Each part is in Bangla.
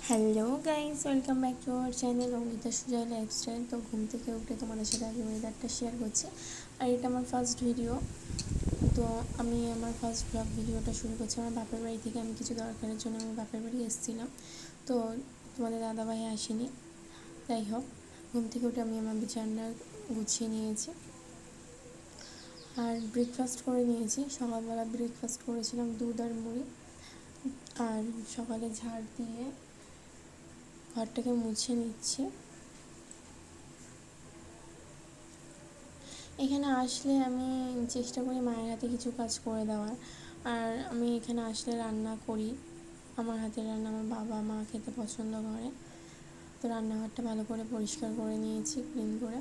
Hello guys, welcome back to our channel Ankita Sujoy lifestyle. তো ঘুম থেকে উঠে তোমাদের সাথে আগে ওয়েদারটা শেয়ার করছি। আর এটা আমার ফার্স্ট ভিডিও। তো আমি আমার ফার্স্ট ব্লগ ভিডিওটা শুরু করছি আমার বাপের বাড়ি থেকে। আমি কিছু দরকারের জন্য আমার বাপের বাড়ি এসেছিলাম। তো তোমাদের দাদাভাই আসেনি। যাই হোক, ঘুম থেকে উঠে আমি আমার বিছানা গুছিয়ে নিয়েছি আর ব্রেকফাস্ট করে নিয়েছি। সকালবেলা ব্রেকফাস্ট করেছিলাম দুধ আর মুড়ি। আর সকালে ঝাড় দিয়ে ঘরটাকে মুছে নিচ্ছি। এখানে আসলে আমি চেষ্টা করি মায়ের হাতে কিছু কাজ করে দেওয়ার। আর আমি এখানে আসলে রান্না করি। আমার হাতের রান্না আমার বাবা মা খেতে পছন্দ করে। তো রান্নাঘরটা ভালো করে পরিষ্কার করে নিয়েছি, ক্লিন করে।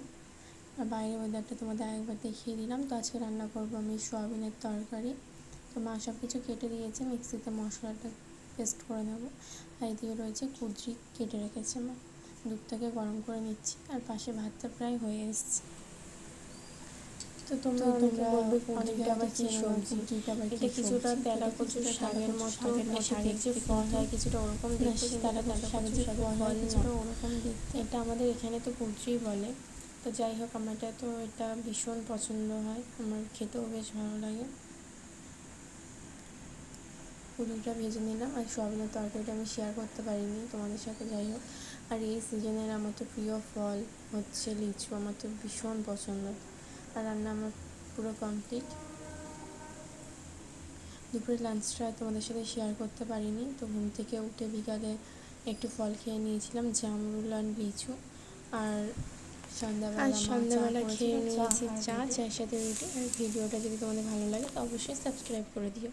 আর বাইরের ওয়েদারটা তোমাদের একবার দেখিয়ে দিলাম। তো আজকে রান্না করবো আমি সোয়াবিনের তরকারি। তো মা সব কিছু কেটে দিয়েছে, মিক্সিতে মশলাটা পেস্ট করে নেবো। আর এদিকে রয়েছে কুঁদরি, কেটে রেখেছে মা। দুধটাকে গরম করে নিচ্ছি আর পাশে ভাতটা প্রায় হয়ে এসছে। তো তোমরা বলবে কুঁদরিটা আবার কী সবজি, এটা কিছুটা তেলা কচুর শাকের মতো, শাকের যে ফল হয় কিছুটা ওরকম দেখতে, তেলা কচুর শাকের যে ফল হয় কিছুটা ওরকম দেখতে। এটা আমাদের এখানে তো কুঁদরি বলে। তো যাই হোক, আমার এটা ভীষণ পছন্দ হয়, আমার খেতেও বেশ ভালো লাগে। কুঁদরিটা ভেজে নিলাম। আর সোয়াবিনের তরকারিটা আমি শেয়ার করতে পারিনি তোমাদের সাথে। যাই হোক, আর এই সিজনের আমার তো প্রিয় ফল হচ্ছে লিচু, আমার তো ভীষণ পছন্দ। আর রান্না আমার পুরো কমপ্লিট। দুপুরে লাঞ্চটা তোমাদের সাথে শেয়ার করতে পারিনি। তো ঘুম থেকে উঠে বিকালে একটু ফল খেয়ে নিয়েছিলাম, জামরুল আর লিচু। আর সন্ধ্যাবেলা খেয়ে নিয়েছি চায়ের সাথে রুটি। আর ভিডিওটা যদি তোমাদের ভালো লাগে তো অবশ্যই সাবস্ক্রাইব করে দিও।